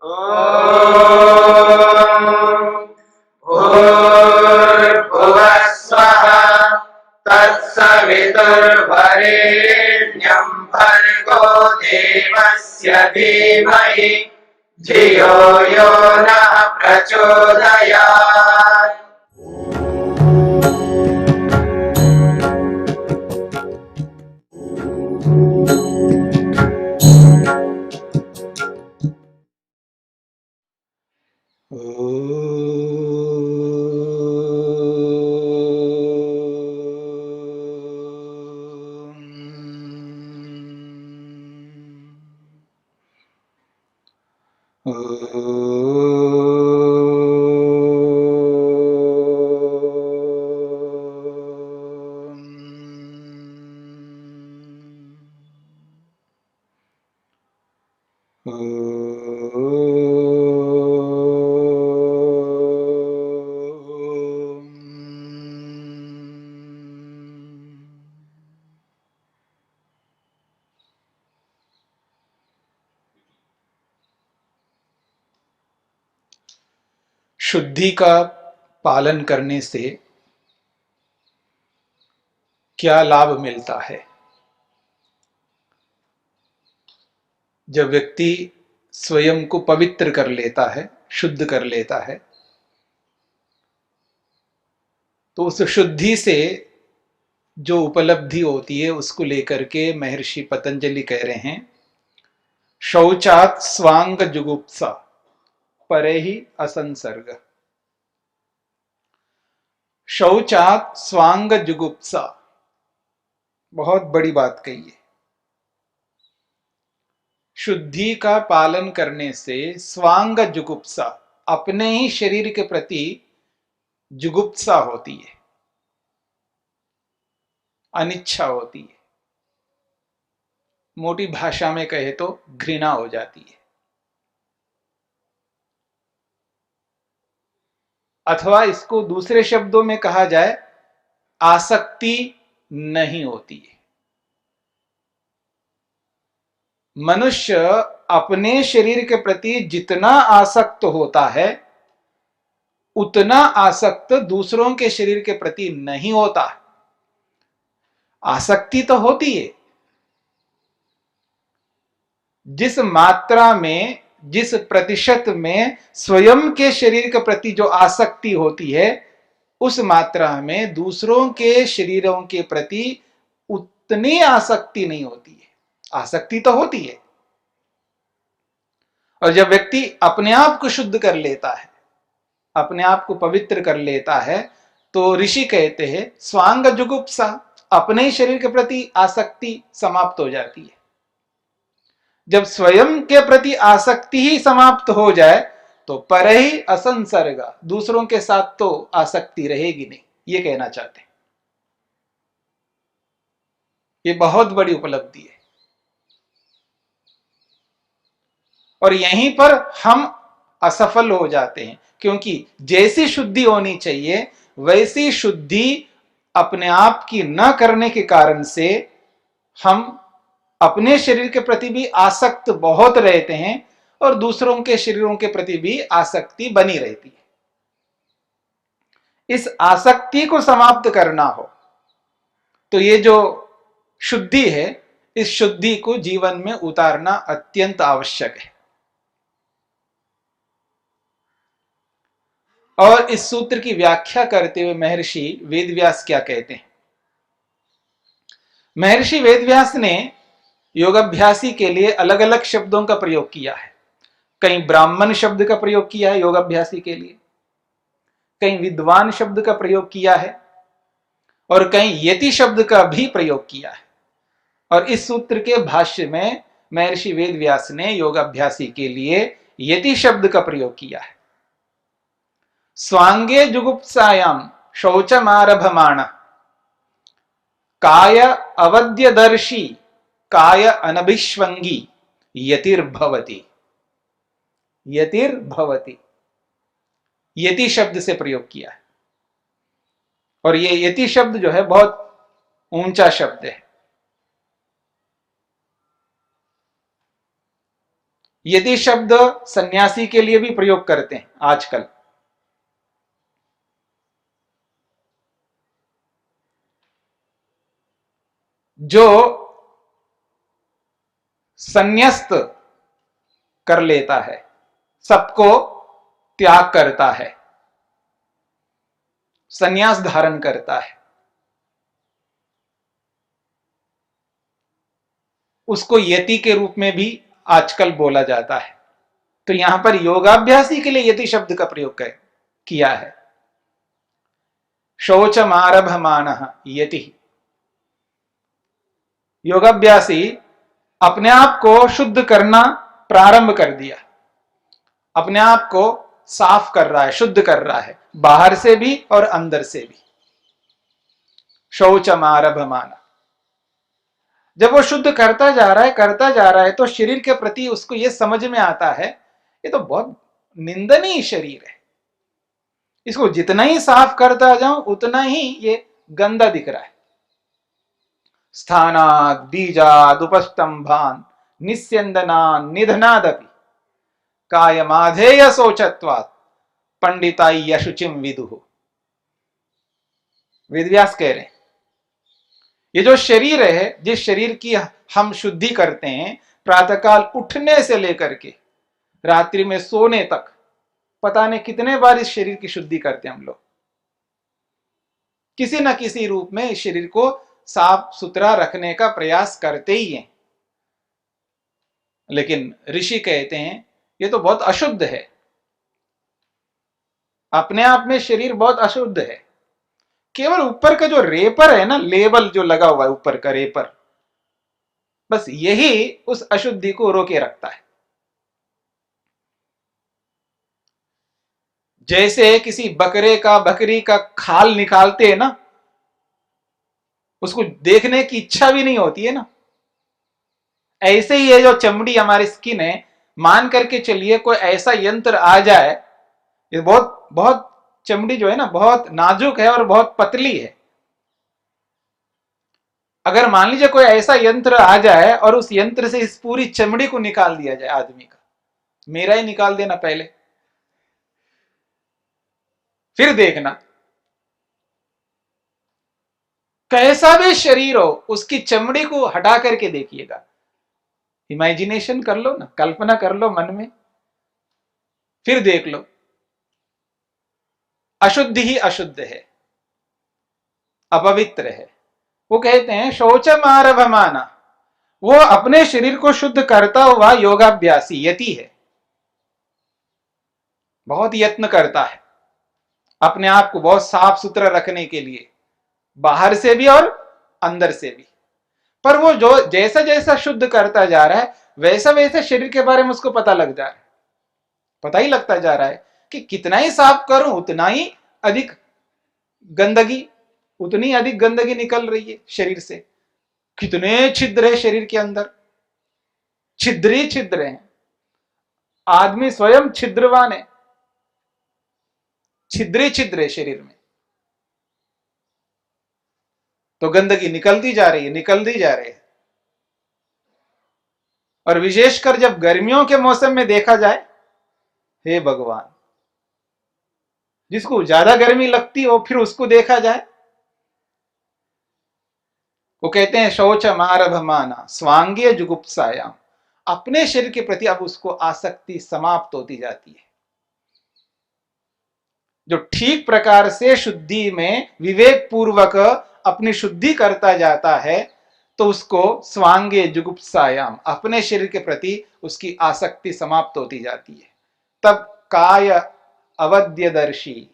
भूर्भुवः स्वः तत्सवितुर्वरेण्यं भर्गो देवस्य धीमहि धियो यो नः प्रचोदयात्। शुद्धि का पालन करने से क्या लाभ मिलता है? जब व्यक्ति स्वयं को पवित्र कर लेता है, शुद्ध कर लेता है, तो उस शुद्धि से जो उपलब्धि होती है उसको लेकर के महर्षि पतंजलि कह रहे हैं, शौचात स्वांग जुगुप्सा परे ही असंसर्ग। शौचात स्वांग जुगुप्सा, बहुत बड़ी बात कही है। शुद्धि का पालन करने से स्वांग जुगुप्सा, अपने ही शरीर के प्रति जुगुप्सा होती है, अनिच्छा होती है, मोटी भाषा में कहे तो घृणा हो जाती है, अथवा इसको दूसरे शब्दों में कहा जाए आसक्ति नहीं होती है। मनुष्य अपने शरीर के प्रति जितना आसक्त होता है उतना आसक्त दूसरों के शरीर के प्रति नहीं होता। आसक्ति तो होती है, जिस मात्रा में, जिस प्रतिशत में स्वयं के शरीर के प्रति जो आसक्ति होती है उस मात्रा में दूसरों के शरीरों के प्रति उतनी आसक्ति नहीं होती है। आसक्ति तो होती है, और जब व्यक्ति अपने आप को शुद्ध कर लेता है, अपने आप को पवित्र कर लेता है, तो ऋषि कहते हैं स्वांग जुगुप्सा, अपने शरीर के प्रति आसक्ति समाप्त हो जाती है। जब स्वयं के प्रति आसक्ति ही समाप्त हो जाए तो पर ही असंसर्ग, दूसरों के साथ तो आसक्ति रहेगी नहीं, ये कहना चाहते हैं। ये बहुत बड़ी उपलब्धि है, और यहीं पर हम असफल हो जाते हैं, क्योंकि जैसी शुद्धि होनी चाहिए वैसी शुद्धि अपने आप की न करने के कारण से हम अपने शरीर के प्रति भी आसक्त बहुत रहते हैं और दूसरों के शरीरों के प्रति भी आसक्ति बनी रहती है। इस आसक्ति को समाप्त करना हो तो ये जो शुद्धि है, इस शुद्धि को जीवन में उतारना अत्यंत आवश्यक है। और इस सूत्र की व्याख्या करते हुए महर्षि वेदव्यास क्या कहते हैं? महर्षि वेदव्यास ने योगाभ्यासी के लिए अलग अलग शब्दों का प्रयोग किया है। कहीं ब्राह्मण शब्द का प्रयोग किया है योगाभ्यासी के लिए, कहीं विद्वान शब्द का प्रयोग किया है, और कहीं यति शब्द का भी प्रयोग किया है। और इस सूत्र के भाष्य में महर्षि वेदव्यास ने योगाभ्यासी के लिए यति शब्द का प्रयोग किया है। स्वांगे जुगुप्सायाम शौचमारभमाण काय अवद्यदर्शी काय अनभिष्वंगी यतिर्भवति। यतिर्भवति, यति शब्द से प्रयोग किया है। और ये यति शब्द जो है बहुत ऊंचा शब्द है। यति शब्द सन्यासी के लिए भी प्रयोग करते हैं आजकल। जो संन्यास्त कर लेता है, सबको त्याग करता है, संन्यास धारण करता है, उसको यति के रूप में भी आजकल बोला जाता है। तो यहां पर योगाभ्यासी के लिए यति शब्द का प्रयोग किया है। शौचमारभमानः यति। योगाभ्यासी अपने आप को शुद्ध करना प्रारंभ कर दिया, अपने आप को साफ कर रहा है, शुद्ध कर रहा है, बाहर से भी और अंदर से भी। शौचमारभमानः, जब वो शुद्ध करता जा रहा है तो शरीर के प्रति उसको ये समझ में आता है ये तो बहुत निंदनीय शरीर है, इसको जितना ही साफ करता जाऊं उतना ही ये गंदा दिख रहा है। स्थानाद बीजाद उपस्तंभान निस्यंदनान निधनादपि कायमाधेय शौचत्वात् पंडिताई यशुचिम विदुः। वेदव्यास कह रहे हैं ये जो शरीर है, जिस शरीर की हम शुद्धि करते हैं, प्रातःकाल उठने से लेकर के रात्रि में सोने तक, पता नहीं कितने बार इस शरीर की शुद्धि करते हैं हम लोग। किसी न किसी रूप में इस शरीर को साफ सुथरा रखने का प्रयास करते ही हैं। लेकिन ऋषि कहते हैं ये तो बहुत अशुद्ध है, अपने आप में शरीर बहुत अशुद्ध है। केवल ऊपर का जो रेपर है ना, लेबल जो लगा हुआ है ऊपर का रेपर, बस यही उस अशुद्धि को रोके रखता है। जैसे किसी बकरी का खाल निकालते हैं ना, उसको देखने की इच्छा भी नहीं होती है ना, ऐसे ही ये जो चमड़ी हमारी स्किन है, मान करके चलिए कोई ऐसा यंत्र आ जाए, ये बहुत बहुत चमड़ी जो है ना बहुत नाजुक है और बहुत पतली है। अगर मान लीजिए कोई ऐसा यंत्र आ जाए और उस यंत्र से इस पूरी चमड़ी को निकाल दिया जाए आदमी का, मेरा ही निकाल देना पहले, फिर देखना कैसा भी शरीर हो, उसकी चमड़ी को हटा करके देखिएगा, इमेजिनेशन कर लो ना, कल्पना कर लो मन में, फिर देख लो अशुद्ध ही अशुद्ध है, अपवित्र है। वो कहते हैं शौचमारभमाना, वो अपने शरीर को शुद्ध करता हुआ योगाभ्यासी यति है, बहुत यत्न करता है अपने आप को बहुत साफ सुथरा रखने के लिए, बाहर से भी और अंदर से भी। पर वो जो जैसा जैसा शुद्ध करता जा रहा है, वैसा वैसा शरीर के बारे में उसको पता लग जा रहा है, पता ही लगता जा रहा है कि कितना ही साफ करूं उतना ही अधिक गंदगी निकल रही है शरीर से। कितने छिद्र है शरीर के अंदर, छिद्र ही छिद्र है, आदमी स्वयं छिद्रवान है, छिद्र ही छिद्र है शरीर में। तो गंदगी निकलती जा रही है। और विशेषकर जब गर्मियों के मौसम में देखा जाए, हे भगवान, जिसको ज्यादा गर्मी लगती हो फिर उसको देखा जाए, वो कहते हैं शौचमारभमाना स्वांगीय जुगुप्सायाम, अपने शरीर के प्रति अब उसको आसक्ति समाप्त होती जाती है। जो ठीक प्रकार से शुद्धि में विवेक पूर्वक अपनी शुद्धि करता जाता है, तो उसको स्वांगे जुगुप्सायाम, अपने शरीर के प्रति उसकी आसक्ति समाप्त होती जाती है। तब काय अवध्यदर्शी,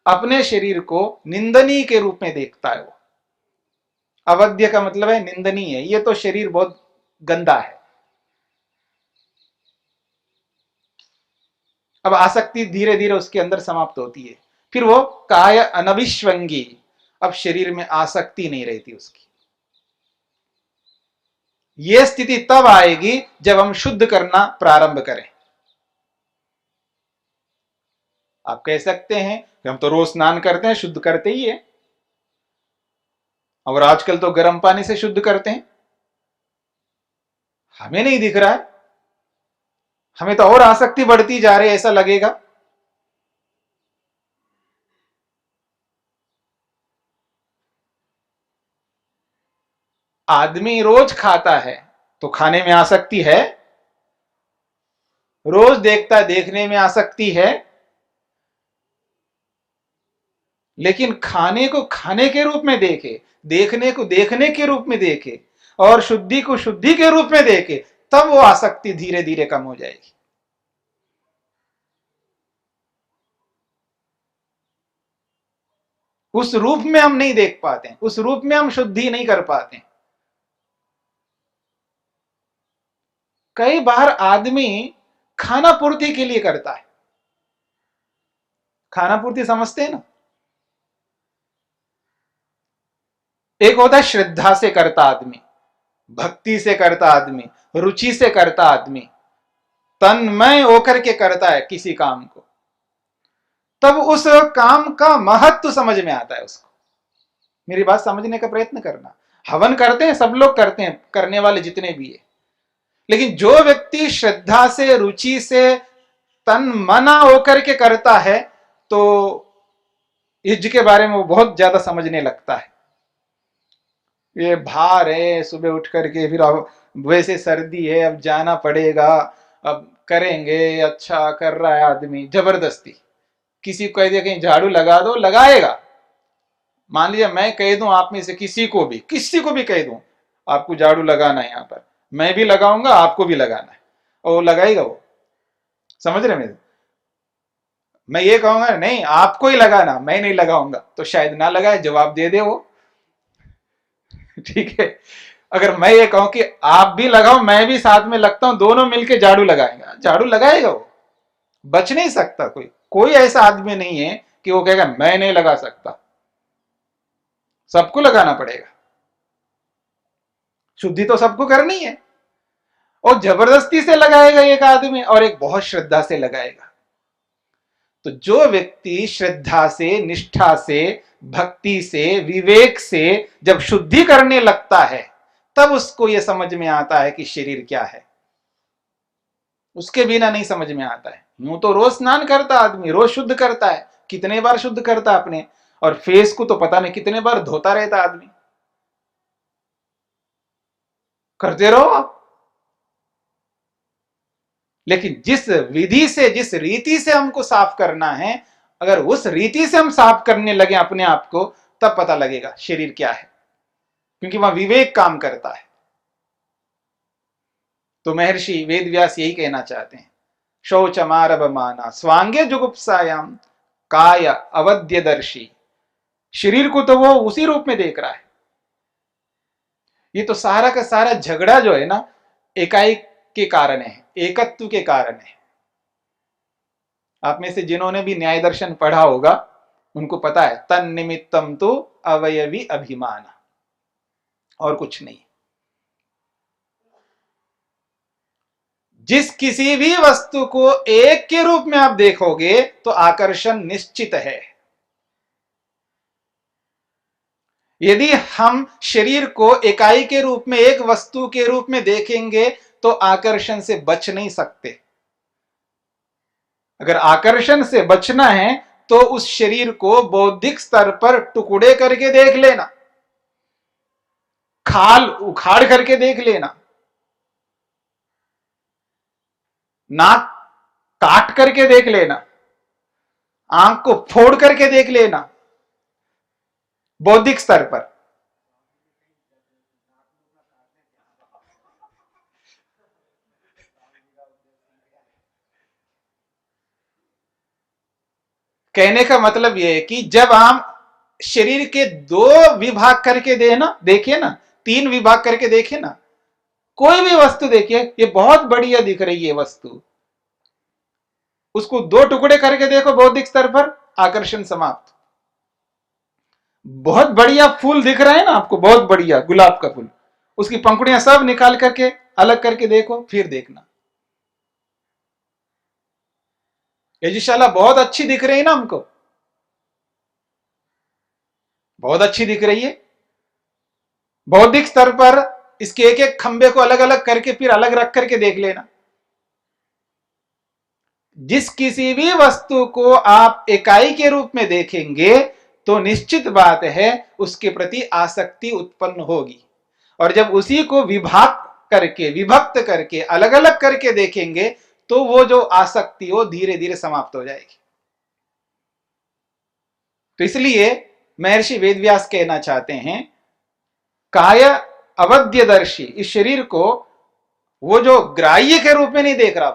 अपने शरीर को निंदनीय के रूप में देखता है वो। अवध्य का मतलब है निंदनीय है, ये तो शरीर बहुत गंदा है। अब आसक्ति धीरे धीरे उसके अंदर समाप्त होती है, फिर वो काय अनविश्वंगी, अब शरीर में आसक्ति नहीं रहती उसकी। यह स्थिति तब आएगी जब हम शुद्ध करना प्रारंभ करें। आप कह सकते हैं कि हम तो रोज स्नान करते हैं, शुद्ध करते ही है, और आजकल तो गर्म पानी से शुद्ध करते हैं, हमें नहीं दिख रहा है। हमें तो और आसक्ति बढ़ती जा रही है ऐसा लगेगा। आदमी रोज खाता है तो खाने में आसक्ति है, रोज देखता है देखने में आसक्ति है, लेकिन खाने को खाने के रूप में देखे, देखने को देखने के रूप में देखे और शुद्धि को शुद्धि के रूप में देखे, तब वो आसक्ति धीरे धीरे कम हो जाएगी। उस रूप में हम नहीं देख पाते, उस रूप में हम शुद्धि नहीं कर पाते। कई बार आदमी खाना पूर्ति के लिए करता है। खाना पूर्ति समझते हैं ना? एक होता है श्रद्धा से करता आदमी, भक्ति से करता आदमी, रुचि से करता आदमी, तन्मय होकर के करता है किसी काम को, तब उस काम का महत्व समझ में आता है उसको। मेरी बात समझने का प्रयत्न करना। हवन करते हैं, सब लोग करते हैं, करने वाले जितने भी है, लेकिन जो व्यक्ति श्रद्धा से रुचि से तन मना होकर के करता है तो यज्ञ के बारे में वो बहुत ज्यादा समझने लगता है। ये भार है, सुबह उठ करके फिर अब वैसे सर्दी है, अब जाना पड़ेगा, अब करेंगे, अच्छा कर रहा है आदमी जबरदस्ती। किसी को कह दिया कहीं झाड़ू लगा दो, लगाएगा। मान लीजिए मैं कह दूं आप में से किसी को भी कह दूं आपको झाड़ू लगाना है, यहां पर मैं भी लगाऊंगा, आपको भी लगाना है, और वो लगाएगा। वो समझ रहे मेरे? मैं ये कहूंगा नहीं आपको ही लगाना, मैं नहीं लगाऊंगा, तो शायद ना लगाए, जवाब दे दे वो। ठीक है। अगर मैं ये कहूं कि आप भी लगाओ मैं भी साथ में लगता हूं, दोनों मिलके झाड़ू लगाएंगे, झाड़ू लगाएगा वो। बच नहीं सकता कोई, कोई ऐसा आदमी नहीं है कि वो कहेगा मैं नहीं लगा सकता, सबको लगाना पड़ेगा। शुद्धि तो सबको करनी है, और जबरदस्ती से लगाएगा एक आदमी और एक बहुत श्रद्धा से लगाएगा। तो जो व्यक्ति श्रद्धा से, निष्ठा से, भक्ति से, विवेक से जब शुद्धि करने लगता है, तब उसको यह समझ में आता है कि शरीर क्या है। उसके बिना नहीं समझ में आता है। यूं तो रोज स्नान करता आदमी, रोज शुद्ध करता है, कितने बार शुद्ध करता अपने, और फेस को तो पता नहीं कितने बार धोता रहता आदमी। करते रहो आप, लेकिन जिस विधि से, जिस रीति से हमको साफ करना है, अगर उस रीति से हम साफ करने लगे अपने आप को, तब पता लगेगा शरीर क्या है, क्योंकि वहां विवेक काम करता है। तो महर्षि वेदव्यास यही कहना चाहते हैं, शौचमारभमाना स्वांगे जुगुप्सायाम काय अवध्यदर्शी। शरीर को तो वो उसी रूप में देख रहा है। ये तो सारा का सारा झगड़ा जो है ना, इकाई के कारण है, एकत्व के कारण है। आप में से जिन्होंने भी न्याय दर्शन पढ़ा होगा उनको पता है, तन निमित्तम तो अवयवी अभिमान, और कुछ नहीं। जिस किसी भी वस्तु को एक के रूप में आप देखोगे तो आकर्षण निश्चित है। यदि हम शरीर को इकाई के रूप में, एक वस्तु के रूप में देखेंगे तो आकर्षण से बच नहीं सकते। अगर आकर्षण से बचना है तो उस शरीर को बौद्धिक स्तर पर टुकड़े करके देख लेना, खाल उखाड़ करके देख लेना, नाक काट करके देख लेना, आंख को फोड़ करके देख लेना, बौद्धिक स्तर पर। कहने का मतलब यह है कि जब हम शरीर के दो विभाग करके देखिए ना, तीन विभाग करके देखे ना, कोई भी वस्तु देखिए, ये बहुत बढ़िया दिख रही है वस्तु, उसको दो टुकड़े करके देखो बौद्धिक स्तर पर, आकर्षण समाप्त। बहुत बढ़िया फूल दिख रहा है ना आपको, बहुत बढ़िया गुलाब का फूल, उसकी पंखुड़ियां सब निकाल करके अलग करके देखो, फिर देखना यजुशाला बहुत अच्छी दिख रही है ना हमको, बहुत अच्छी दिख रही है। बौद्धिक स्तर पर इसके एक एक खंबे को अलग अलग करके फिर अलग रख करके देख लेना, जिस किसी भी वस्तु को आप इकाई के रूप में देखेंगे तो निश्चित बात है उसके प्रति आसक्ति उत्पन्न होगी, और जब उसी को विभक्त करके अलग अलग करके देखेंगे तो वो जो आसक्ति हो धीरे धीरे समाप्त हो जाएगी। तो इसलिए महर्षि वेदव्यास कहना चाहते हैं, काय अवध्यदर्शी, इस शरीर को वो जो ग्राह्य के रूप में नहीं देख रहा,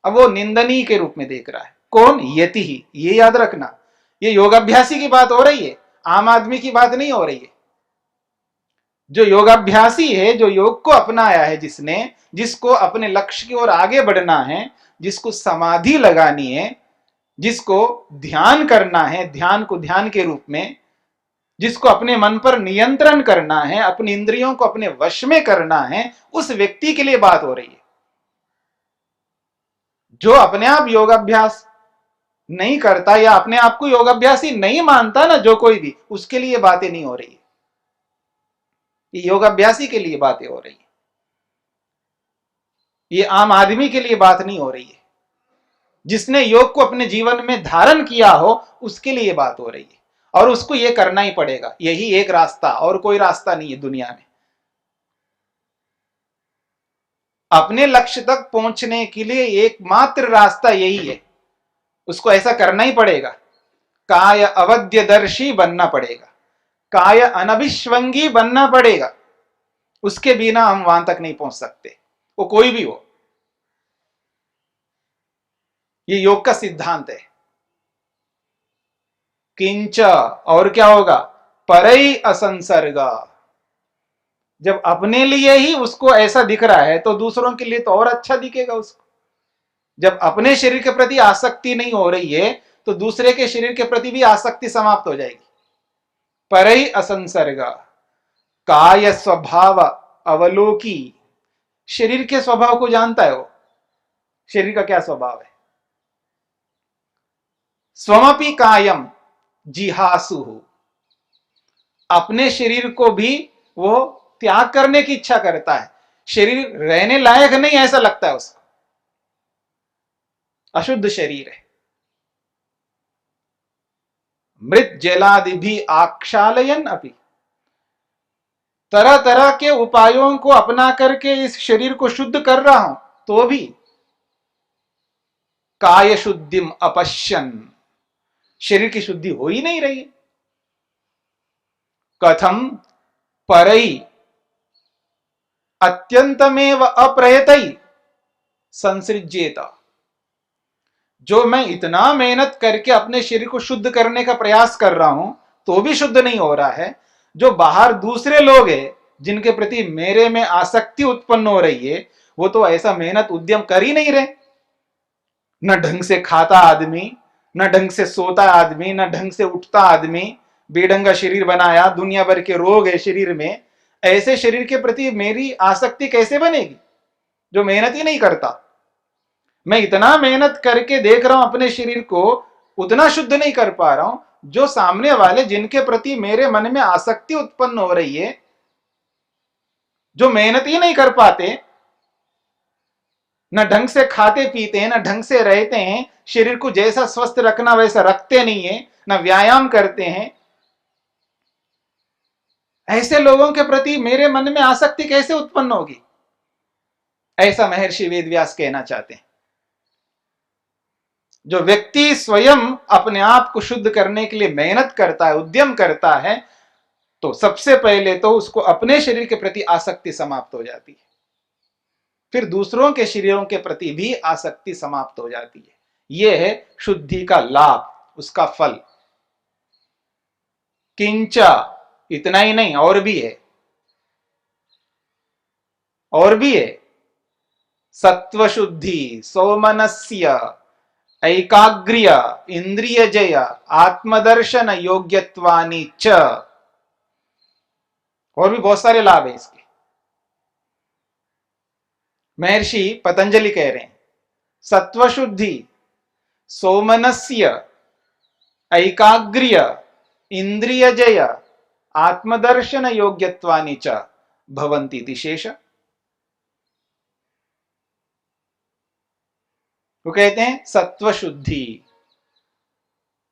अब वो निंदनीय के रूप में देख रहा है। कौन? यति ही। ये याद रखना, ये योगाभ्यासी की बात हो रही है, आम आदमी की बात नहीं हो रही है। जो योगाभ्यासी है, जो योग को अपनाया है, जिसको अपने लक्ष्य की ओर आगे बढ़ना है, जिसको समाधि लगानी है, जिसको ध्यान करना है, ध्यान को ध्यान के रूप में, जिसको अपने मन पर नियंत्रण करना है, अपनी इंद्रियों को अपने वश में करना है, उस व्यक्ति के लिए बात हो रही है। जो अपने आप योगाभ्यास नहीं करता या अपने आप को योगाभ्यासी नहीं मानता ना, जो कोई भी, उसके लिए बातें नहीं हो रही है। ये योगाभ्यासी के लिए बातें हो रही है, ये आम आदमी के लिए बात नहीं हो रही है। जिसने योग को अपने जीवन में धारण किया हो उसके लिए बात हो रही है, और उसको ये करना ही पड़ेगा। यही एक रास्ता, और कोई रास्ता नहीं है दुनिया में। अपने लक्ष्य तक पहुंचने के लिए एकमात्र रास्ता यही है, उसको ऐसा करना ही पड़ेगा। काय अवध्यदर्शी बनना पड़ेगा, काय अनभिष्वंगी बनना पड़ेगा। उसके बिना हम वहां तक नहीं पहुंच सकते, वो कोई भी हो। ये योग का सिद्धांत है। किंच, और क्या होगा? परई असंसर्ग। जब अपने लिए ही उसको ऐसा दिख रहा है तो दूसरों के लिए तो और अच्छा दिखेगा उसको। जब अपने शरीर के प्रति आसक्ति नहीं हो रही है तो दूसरे के शरीर के प्रति भी आसक्ति समाप्त हो जाएगी। परई असंसर्ग, काय स्वभाव अवलोकी। शरीर के स्वभाव को जानता है वो, शरीर का क्या स्वभाव है। स्वमपि कायम जिहासु, अपने शरीर को भी वो त्याग करने की इच्छा करता है। शरीर रहने लायक नहीं ऐसा लगता है उसको, अशुद्ध शरीर है। मृत जलादि भी आक्षालयन अपि, तरह तरह के उपायों को अपना करके इस शरीर को शुद्ध कर रहा हूं तो भी काय शुद्धिम अपश्यन, शरीर की शुद्धि हो ही नहीं रही। कथम परई अत्यंतमेव अप्रयतई संसृज्येत। जो मैं इतना मेहनत करके अपने शरीर को शुद्ध करने का प्रयास कर रहा हूं तो भी शुद्ध नहीं हो रहा है, जो बाहर दूसरे लोग हैं जिनके प्रति मेरे में आसक्ति उत्पन्न हो रही है, वो तो ऐसा मेहनत उद्यम कर ही नहीं रहे। न ढंग से खाता आदमी, न ढंग से सोता आदमी, न ढंग से उठता आदमी, बेढंगा शरीर बनाया, दुनिया भर के रोग है शरीर में। ऐसे शरीर के प्रति मेरी आसक्ति कैसे बनेगी जो मेहनत ही नहीं करता। मैं इतना मेहनत करके देख रहा हूं अपने शरीर को, उतना शुद्ध नहीं कर पा रहा हूं जो सामने वाले जिनके प्रति मेरे मन में आसक्ति उत्पन्न हो रही है, जो मेहनत ही नहीं कर पाते, न ढंग से खाते पीते हैं, न ढंग से रहते हैं, शरीर को जैसा स्वस्थ रखना वैसा रखते नहीं है, न व्यायाम करते हैं। ऐसे लोगों के प्रति मेरे मन में आसक्ति कैसे उत्पन्न होगी? ऐसा महर्षि वेदव्यास कहना चाहते हैं। जो व्यक्ति स्वयं अपने आप को शुद्ध करने के लिए मेहनत करता है, उद्यम करता है, तो सबसे पहले तो उसको अपने शरीर के प्रति आसक्ति समाप्त हो जाती है, फिर दूसरों के शरीरों के प्रति भी आसक्ति समाप्त हो जाती है। यह है शुद्धि का लाभ, उसका फल। किंचा, इतना ही नहीं, और भी है, और भी है। सत्व शुद्धि, सौमनस्य, ऐकाग्र्य, इंद्रिय जय, आत्मदर्शन योग्यत्वानि च। और भी बहुत सारे लाभ है इसके। महर्षि पतंजलि कह रहे हैं, सत्व शुद्धि, सौमनस्य, ऐकाग्र्य, इंद्रिय जय, आत्मदर्शन योग्यत्वानि च भवन्ति इति शेष। वो कहते हैं सत्व शुद्धि,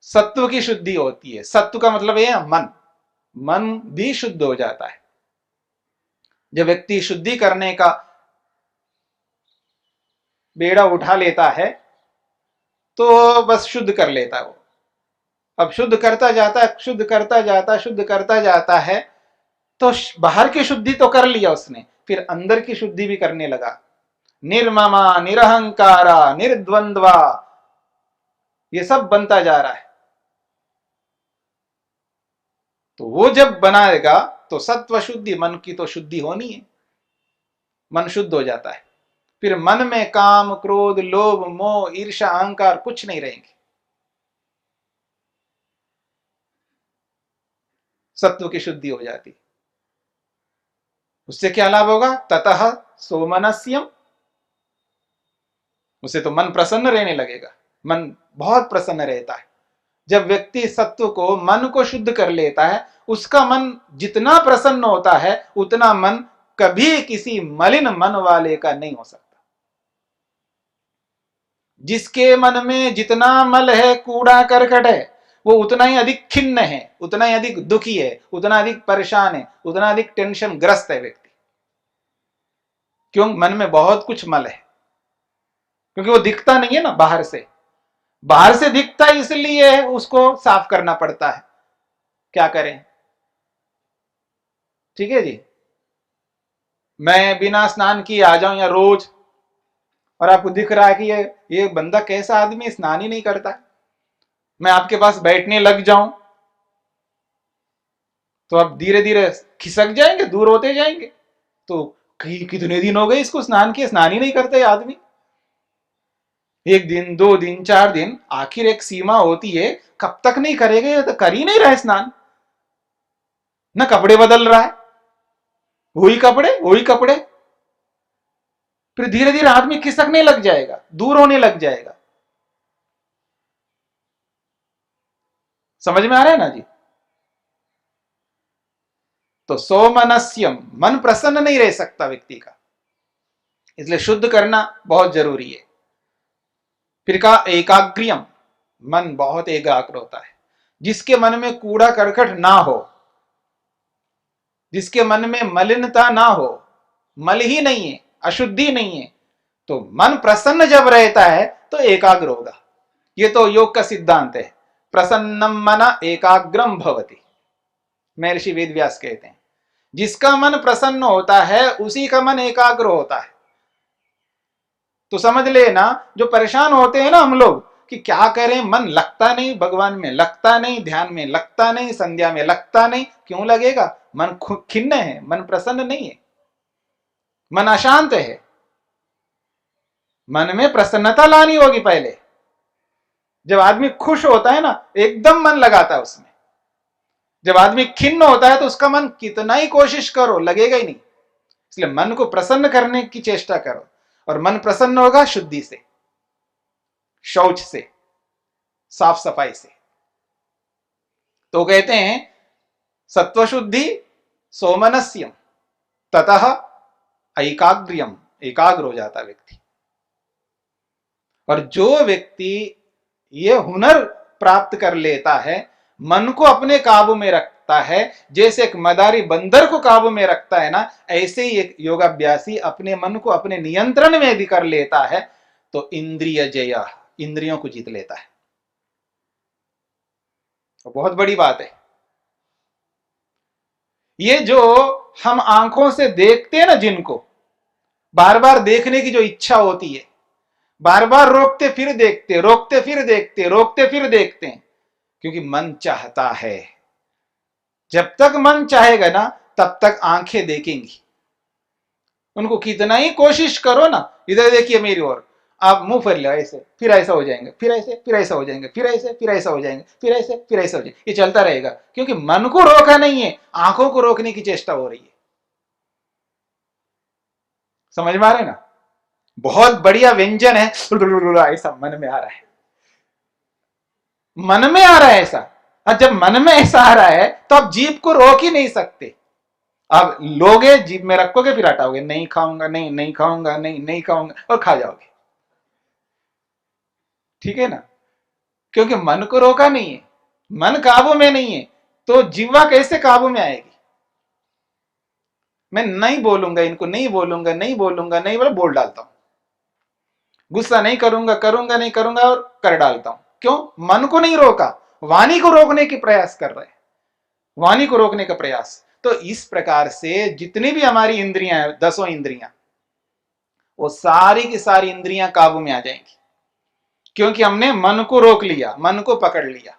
सत्व की शुद्धि होती है। सत्व का मतलब ये है मन, मन भी शुद्ध हो जाता है। जब व्यक्ति शुद्धि करने का बेड़ा उठा लेता है तो बस शुद्ध कर लेता है वो। अब शुद्ध करता जाता है, शुद्ध करता जाता है, शुद्ध करता जाता है, तो बाहर की शुद्धि तो कर लिया उसने, फिर अंदर की शुद्धि भी करने लगा। निर्ममा, निरहंकारा, निर्द्वंद्वा, ये सब बनता जा रहा है। तो वो जब बनाएगा तो सत्व शुद्धि, मन की तो शुद्धि होनी है, मन शुद्ध हो जाता है। फिर मन में काम, क्रोध, लोभ, मोह, ईर्ष्या, अहंकार कुछ नहीं रहेंगे। सत्व की शुद्धि हो जाती। उससे क्या लाभ होगा? ततः सोमनस्यम, उसे तो मन प्रसन्न रहने लगेगा, मन बहुत प्रसन्न रहता है। जब व्यक्ति सत्व को, मन को शुद्ध कर लेता है, उसका मन जितना प्रसन्न होता है उतना मन कभी किसी मलिन मन वाले का नहीं हो सकता। जिसके मन में जितना मल है, कूड़ा करकट है, वो उतना ही अधिक खिन्न है, उतना ही अधिक दुखी है, उतना अधिक परेशान है, उतना अधिक टेंशन ग्रस्त है व्यक्ति। क्यों? मन में बहुत कुछ मल है, क्योंकि वो दिखता नहीं है ना बाहर से। बाहर से दिखता है इसलिए उसको साफ करना पड़ता है। क्या करें? ठीक है जी, मैं बिना स्नान किए आ जाऊं या रोज, और आपको दिख रहा है कि ये बंदा कैसा आदमी, स्नान ही नहीं करता, मैं आपके पास बैठने लग जाऊं तो आप धीरे धीरे खिसक जाएंगे, दूर होते जाएंगे। तो कितने दिन हो गए इसको स्नान किए, स्नान ही नहीं करते आदमी। एक दिन, 2 दिन, 4 दिन, आखिर एक सीमा होती है, कब तक नहीं करेगा? तो कर ही नहीं रहे स्नान, ना कपड़े बदल रहा है, वही कपड़े वही कपड़े। फिर धीरे धीरे आदमी खिसकने लग जाएगा, दूर होने लग जाएगा। समझ में आ रहा है ना जी? तो सोमनस्यम, मन प्रसन्न नहीं रह सकता व्यक्ति का, इसलिए शुद्ध करना बहुत जरूरी है। फिर कहा एकाग्रियम, मन बहुत एकाग्र होता है। जिसके मन में कूड़ा करकट ना हो, जिसके मन में मलिनता ना हो, मल ही नहीं है, अशुद्धि नहीं है, तो मन प्रसन्न जब रहता है तो एकाग्र होगा। ये तो योग का सिद्धांत है। प्रसन्नम मन एकाग्रम भवति, महर्षि वेदव्यास कहते हैं। जिसका मन प्रसन्न होता है उसी का मन एकाग्र होता है। तो समझ लेना, जो परेशान होते हैं ना हम लोग कि क्या करें, मन लगता नहीं, भगवान में लगता नहीं, ध्यान में लगता नहीं, संध्या में लगता नहीं, क्यों लगेगा? मन खिन्न है, मन प्रसन्न नहीं है, मन अशांत है। मन में प्रसन्नता लानी होगी पहले। जब आदमी खुश होता है ना, एकदम मन लगाता है उसमें। जब आदमी खिन्न होता है तो उसका मन कितना ही कोशिश करो, लगेगा ही नहीं। इसलिए मन को प्रसन्न करने की चेष्टा करो, और मन प्रसन्न होगा शुद्धि से, शौच से, साफ सफाई से। तो कहते हैं सत्व शुद्धि सोमनस्यम, ततः एकाग्र्यम, एकाग्र हो जाता व्यक्ति। और जो व्यक्ति ये हुनर प्राप्त कर लेता है, मन को अपने काबू में रखता है, जैसे एक मदारी बंदर को काबू में रखता है ना, ऐसे ही एक योगाभ्यासी अपने मन को अपने नियंत्रण में भी कर लेता है, तो इंद्रिय जय, इंद्रियों को जीत लेता है। तो बहुत बड़ी बात है ये। जो हम आंखों से देखते हैं ना, जिनको बार बार देखने की जो इच्छा होती है, बार बार रोकते फिर देखते, रोकते फिर देखते, रोकते फिर देखते हैं, क्योंकि मन चाहता है। जब तक मन चाहेगा ना, तब तक आंखें देखेंगी। उनको कितना ही कोशिश करो ना, इधर देखिए मेरी ओर, आप मुंह फिर लो ऐसे, फिर ऐसा हो जाएंगे, फिर ऐसे, फिर ऐसा हो जाएंगे, फिर ऐसे, फिर ऐसा हो जाएंगे, फिर ऐसे, फिर ऐसा हो जाएंगे। ये चलता रहेगा, क्योंकि मन को रोका नहीं है, आंखों को रोकने की चेष्टा हो रही है। समझ में आ रहा है ना? बहुत बढ़िया व्यंजन है, ऐसा मन में आ रहा है, मन में आ रहा है ऐसा। और जब मन में ऐसा आ रहा है तो आप जीभ को रोक ही नहीं सकते। आप लोगे, जीभ में रखोगे, फिर हटाओगे, नहीं खाऊंगा, नहीं नहीं खाऊंगा, नहीं नहीं खाऊंगा, और खा जाओगे। ठीक है ना, क्योंकि मन को रोका नहीं है, मन काबू में नहीं है, तो जीवा कैसे काबू में आएगी। मैं नहीं बोलूंगा, इनको नहीं बोलूंगा, नहीं बोलूंगा, नहीं बोल डालता हूं, गुस्सा नहीं करूंगा, करूंगा नहीं करूंगा, और कर डालता हूं। क्यों? मन को नहीं रोका, वाणी को रोकने की प्रयास कर रहे हैं, वाणी को रोकने का प्रयास। तो इस प्रकार से जितनी भी हमारी इंद्रियां हैं, 10 इंद्रियां, वो सारी की सारी इंद्रियां काबू में आ जाएंगी, क्योंकि हमने मन को रोक लिया, मन को पकड़ लिया।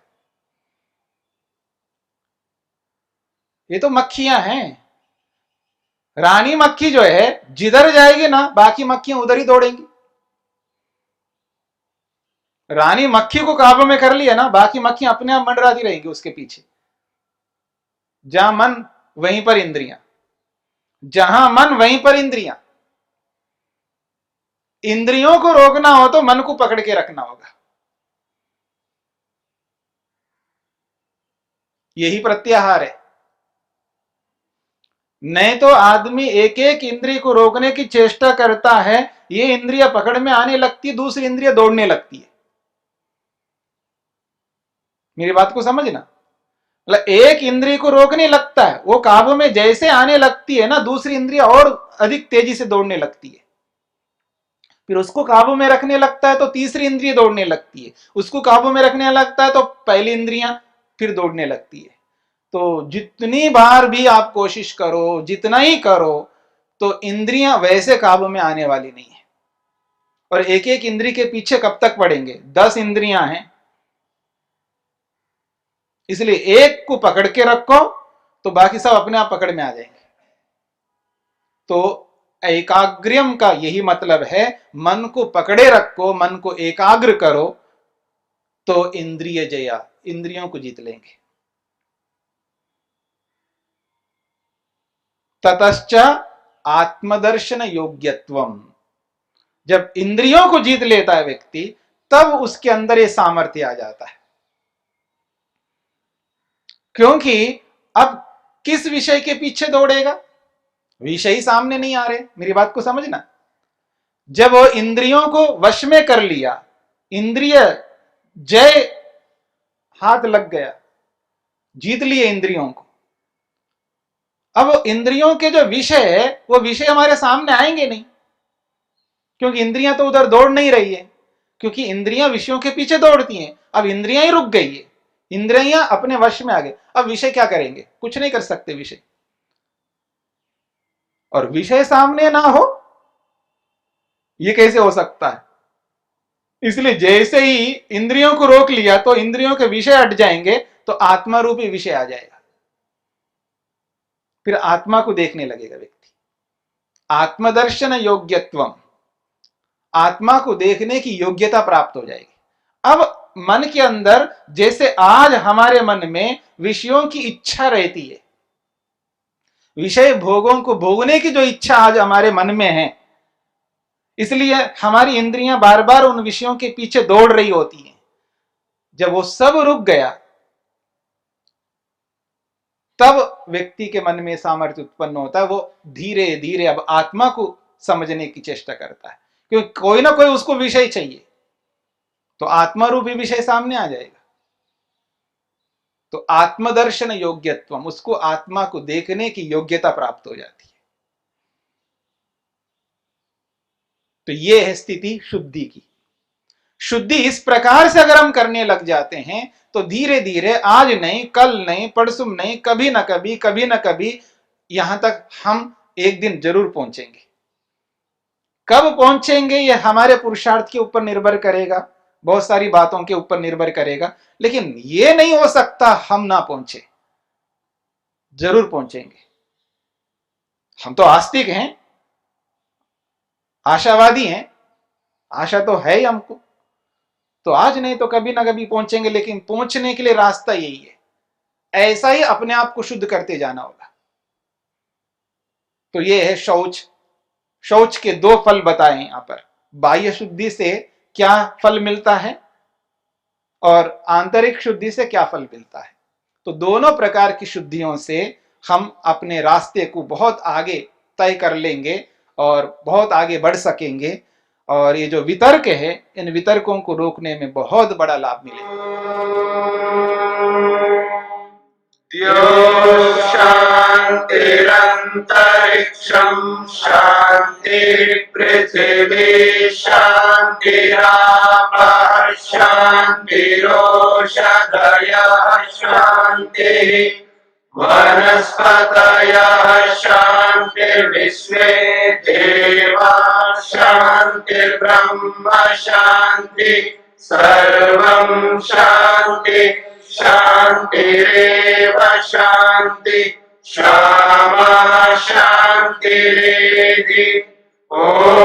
ये तो मक्खियां हैं, रानी मक्खी जो है जिधर जाएगी ना, बाकी मक्खियां उधर ही दौड़ेंगी। रानी मक्खी को काबू में कर लिया ना, बाकी मक्खियां अपने आप मंडराती रहेंगी उसके पीछे। जहां मन वहीं पर इंद्रियां, जहां मन वहीं पर इंद्रियां। इंद्रियों को रोकना हो तो मन को पकड़ के रखना होगा, यही प्रत्याहार है। नहीं तो आदमी एक एक इंद्रिय को रोकने की चेष्टा करता है, ये इंद्रिय पकड़ में आने लगती है, दूसरी इंद्रिय दौड़ने लगती है। मेरी बात को समझना, मतलब एक इंद्रिय को रोकने लगता है, वो काबू में जैसे आने लगती है ना, दूसरी इंद्रिय और अधिक तेजी से दौड़ने लगती है। फिर उसको काबू में रखने लगता है तो तीसरी इंद्रिय दौड़ने लगती है, उसको काबू में रखने लगता है तो पहली इंद्रियां फिर दौड़ने लगती है। तो जितनी बार भी आप कोशिश करो, जितना ही करो, तो इंद्रियां वैसे काबू में आने वाली नहीं है। और एक एक इंद्रिय के पीछे कब तक पड़ेंगे? 10 इंद्रियां हैं, इसलिए एक को पकड़ के रखो तो बाकी सब अपने आप पकड़ में आ जाएंगे। तो एकाग्र्यम का यही मतलब है, मन को पकड़े रखो, मन को एकाग्र करो, तो इंद्रिय जया, इंद्रियों को जीत लेंगे। ततश्च आत्मदर्शन योग्यत्वम, जब इंद्रियों को जीत लेता है व्यक्ति, तब उसके अंदर ये सामर्थ्य आ जाता है। क्योंकि अब किस विषय के पीछे दौड़ेगा? विषय सामने नहीं आ रहे, मेरी बात को समझना। जब वो इंद्रियों को वश में कर लिया, इंद्रिय जय हाथ लग गया, जीत लिए इंद्रियों को, अब इंद्रियों के जो विषय है वो विषय हमारे सामने आएंगे नहीं, क्योंकि इंद्रियां तो उधर दौड़ नहीं रही है, क्योंकि इंद्रियां विषयों के पीछे दौड़ती हैं। अब इंद्रियां ही रुक गई है, इंद्रियां अपने वश में आ गए, अब विषय क्या करेंगे? कुछ नहीं कर सकते विषय। और विषय सामने ना हो, ये कैसे हो सकता है? इसलिए जैसे ही इंद्रियों को रोक लिया तो इंद्रियों के विषय हट जाएंगे, तो आत्मा रूपी विषय आ जाएगा, फिर आत्मा को देखने लगेगा व्यक्ति। आत्मदर्शन योग्यत्वम, आत्मा को देखने की योग्यता प्राप्त हो जाएगी। अब मन के अंदर, जैसे आज हमारे मन में विषयों की इच्छा रहती है, विषय भोगों को भोगने की जो इच्छा आज हमारे मन में है, इसलिए हमारी इंद्रियां बार बार उन विषयों के पीछे दौड़ रही होती हैं। जब वो सब रुक गया, तब व्यक्ति के मन में सामर्थ्य उत्पन्न होता है। वो धीरे धीरे अब आत्मा को समझने की चेष्टा करता है, क्योंकि कोई ना कोई उसको विषय चाहिए, तो आत्मा रूपी विषय सामने आ जाएगा। तो आत्मदर्शन योग्यत्व, उसको आत्मा को देखने की योग्यता प्राप्त हो जाती है। तो यह है स्थिति शुद्धि की। शुद्धि इस प्रकार से अगर हम करने लग जाते हैं, तो धीरे धीरे, आज नहीं, कल नहीं, परसों नहीं, कभी ना कभी, कभी ना कभी, यहां तक हम एक दिन जरूर पहुंचेंगे। कब पहुंचेंगे यह हमारे पुरुषार्थ के ऊपर निर्भर करेगा, बहुत सारी बातों के ऊपर निर्भर करेगा, लेकिन यह नहीं हो सकता हम ना पहुंचे, जरूर पहुंचेंगे। हम तो आस्तिक हैं, आशावादी हैं, आशा तो है ही हमको, तो आज नहीं तो कभी ना कभी पहुंचेंगे। लेकिन पहुंचने के लिए रास्ता यही है, ऐसा ही अपने आप को शुद्ध करते जाना होगा। तो यह है शौच। शौच के 2 फल बताए यहां पर। बाह्य शुद्धि से क्या फल मिलता है और आंतरिक शुद्धि से क्या फल मिलता है। तो दोनों प्रकार की शुद्धियों से हम अपने रास्ते को बहुत आगे तय कर लेंगे और बहुत आगे बढ़ सकेंगे। और ये जो वितर्क है, इन वितर्कों को रोकने में बहुत बड़ा लाभ द्यो शान्तिरन्तरिक्षं शान्ति पृथिवी शान्तिरापः शान्तिरोषधयः शान्तिः वनस्पतयः शान्तिर्विश्वे देवाः शान्तिर्ब्रह्म शान्ति सर्वं शान्ति शान्तिरेव शान्ति शामा शान्तिरेधि। ॐ